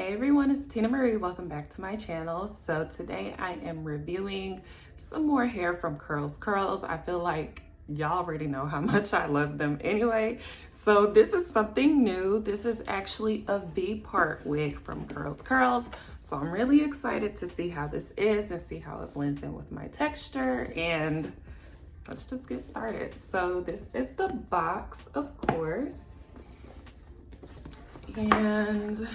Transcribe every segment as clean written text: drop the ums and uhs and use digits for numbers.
Hey everyone, it's Tina Marie. Welcome back to my channel. So today I am reviewing some more hair from CurlsCurls. I feel like y'all already know how much I love them anyway. So this is something new. This is actually a V-part wig from CurlsCurls. So I'm really excited to see how this is and see how it blends in with my texture, and let's just get started. So this is the box, of course. And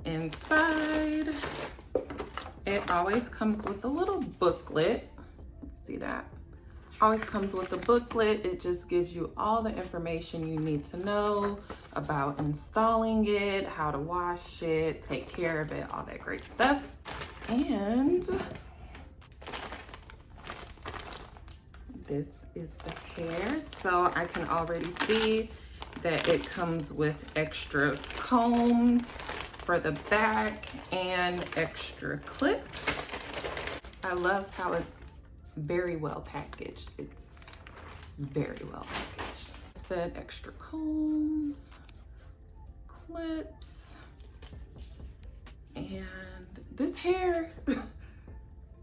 inside, it always comes with a little booklet. See that? Always comes with a booklet. It just gives you all the information you need to know about installing it, how to wash it, take care of it, all that great stuff. And this is the hair. So I can already see that it comes with extra combs for the back and extra clips. I love how it's very well packaged. It's very well packaged. I said extra combs, clips, and this hair,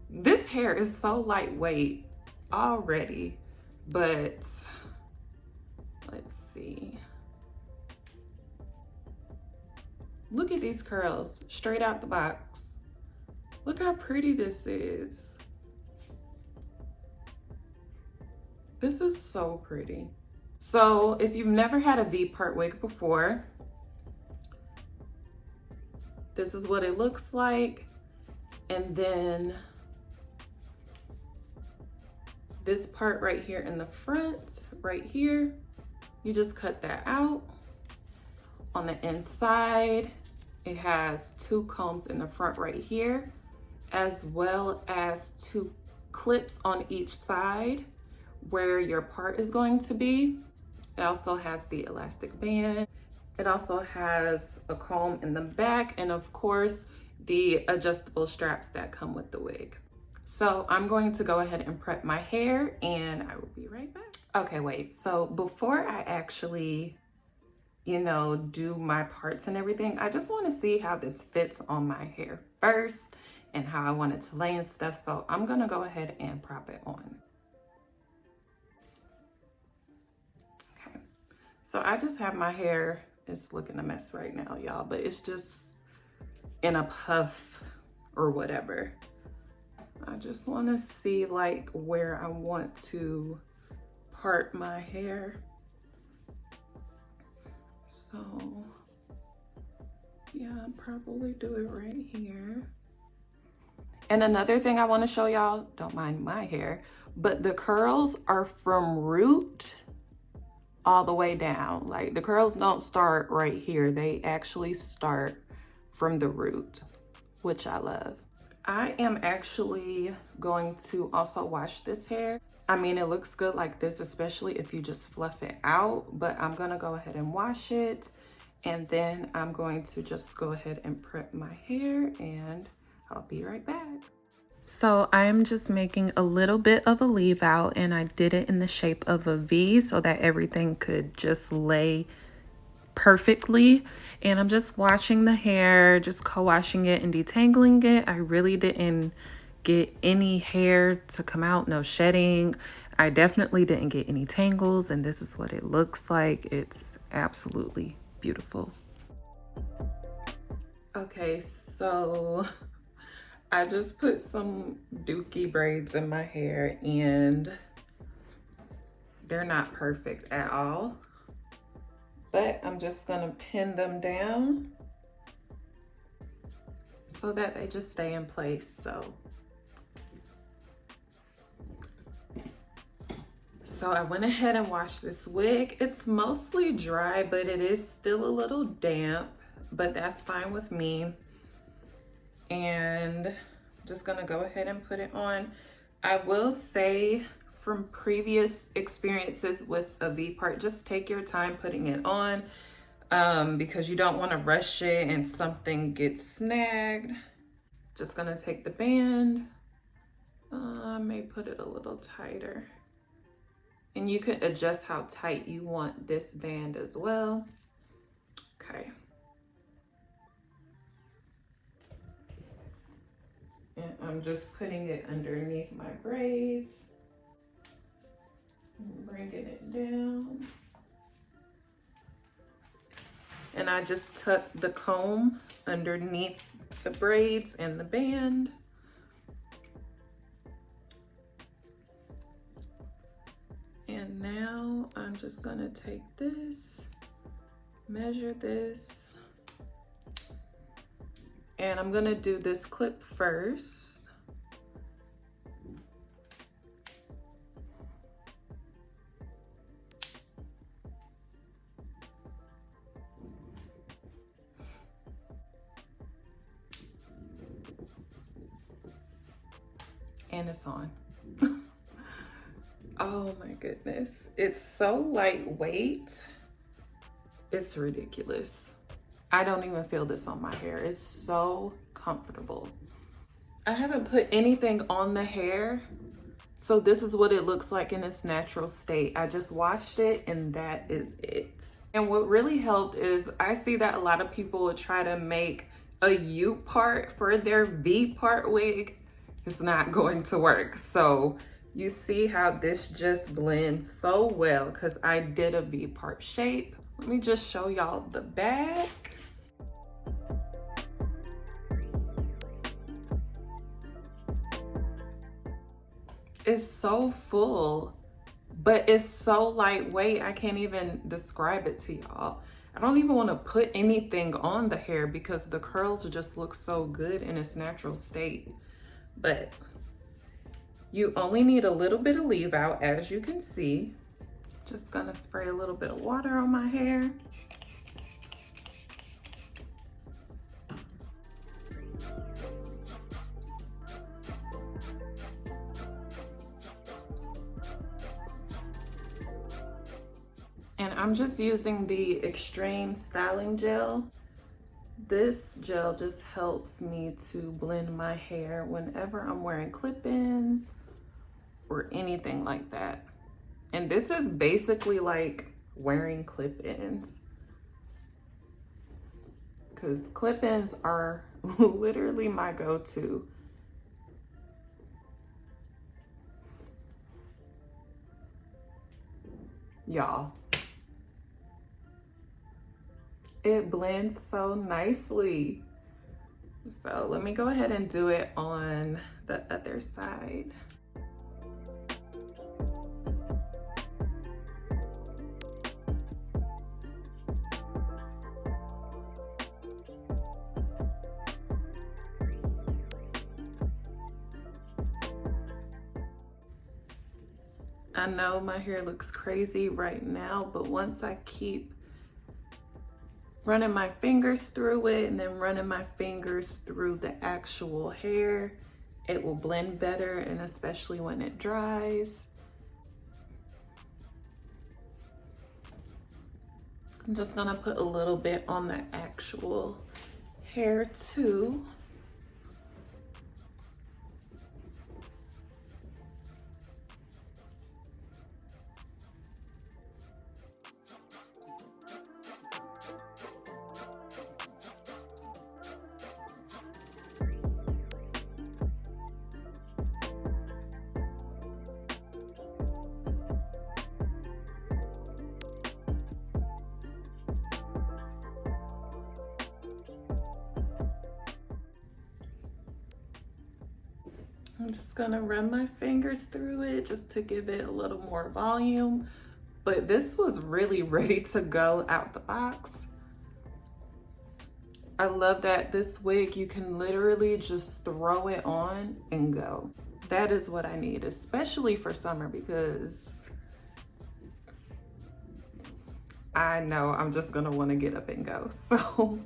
this hair is so lightweight already, but let's see. Look at these curls straight out the box. Look how pretty this is. This is so pretty. So if you've never had a V-part wig before, this is what it looks like. And then this part right here in the front, right here, you just cut that out. On the inside, it has two combs in the front right here, as well as two clips on each side where your part is going to be. It also has the elastic band. It also has a comb in the back, and of course, the adjustable straps that come with the wig. So I'm going to go ahead and prep my hair and I will be right back. Okay, wait, so before I actually, do my parts and everything, I just want to see how this fits on my hair first and how I want it to lay and stuff. So I'm gonna go ahead and prop it on. Okay, so I just have my hair, it's looking a mess right now, y'all, but it's just in a puff or whatever. I just want to see like where I want to part my hair. So yeah, I'll probably do it right here. And another thing I want to show y'all, don't mind my hair, but the curls are from root all the way down. Like the curls don't start right here. They actually start from the root, which I love. I am actually going to also wash this hair. I mean, it looks good like this, especially if you just fluff it out, but I'm gonna go ahead and wash it. And then I'm going to just go ahead and prep my hair and I'll be right back. So I'm just making a little bit of a leave out, and I did it in the shape of a V so that everything could just lay perfectly. And I'm just washing the hair, just co-washing it and detangling it. I really didn't get any hair to come out, no shedding. I definitely didn't get any tangles, and this is what it looks like. It's absolutely beautiful. Okay, so I just put some dookie braids in my hair and they're not perfect at all, but I'm just gonna pin them down so that they just stay in place. So I went ahead and washed this wig. It's mostly dry, but it is still a little damp, but that's fine with me. And I'm just gonna go ahead and put it on. I will say, from previous experiences with a V-part, just take your time putting it on because you don't want to rush it and something gets snagged. Just gonna take the band. I may put it a little tighter. And you can adjust how tight you want this band as well. Okay. I'm just putting it underneath my braids. Bringing it down. And I just tuck the comb underneath the braids and the band. And now I'm just gonna take this, measure this, and I'm gonna do this clip first. And it's on. Oh my goodness. It's so lightweight. It's ridiculous. I don't even feel this on my hair. It's so comfortable. I haven't put anything on the hair, so this is what it looks like in its natural state. I just washed it and that is it. And what really helped is I see that a lot of people would try to make a U part for their V part wig. It's not going to work. So you see how this just blends so well because I did a V part shape. Let me just show y'all the back. It's so full, but it's so lightweight. I can't even describe it to y'all. I don't even want to put anything on the hair because the curls just look so good in its natural state. But you only need a little bit of leave out, as you can see. Just gonna spray a little bit of water on my hair. And I'm just using the Extreme Styling Gel. This gel just helps me to blend my hair whenever I'm wearing clip-ins or anything like that. And this is basically like wearing clip-ins, because clip-ins are literally my go-to. Y'all, it blends so nicely. So let me go ahead and do it on the other side. I know my hair looks crazy right now, but once I keep running my fingers through it and then running my fingers through the actual hair, it will blend better, and especially when it dries. I'm just gonna put a little bit on the actual hair too. I'm just gonna run my fingers through it just to give it a little more volume. But this was really ready to go out the box. I love that this wig, you can literally just throw it on and go. That is what I need, especially for summer, because I know I'm just gonna wanna get up and go, so.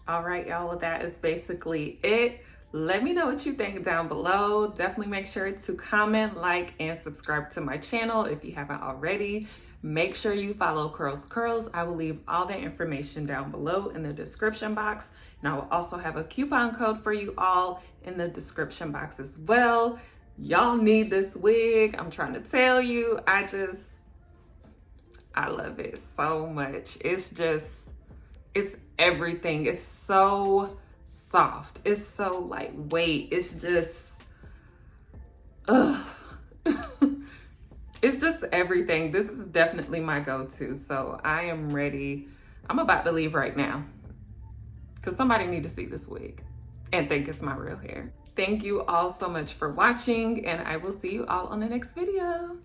All right, y'all, well, that is basically it. Let me know what you think down below. Definitely make sure to comment, like, and subscribe to my channel if you haven't already. Make sure you follow Curls Curls. I will leave all the information down below in the description box. And I will also have a coupon code for you all in the description box as well. Y'all need this wig. I'm trying to tell you, I love it so much. It's everything. It's so soft. It's so lightweight. It's just, it's just everything. This is definitely my go-to. So I am ready. I'm about to leave right now because somebody need to see this wig and think it's my real hair. Thank you all so much for watching, and I will see you all on the next video.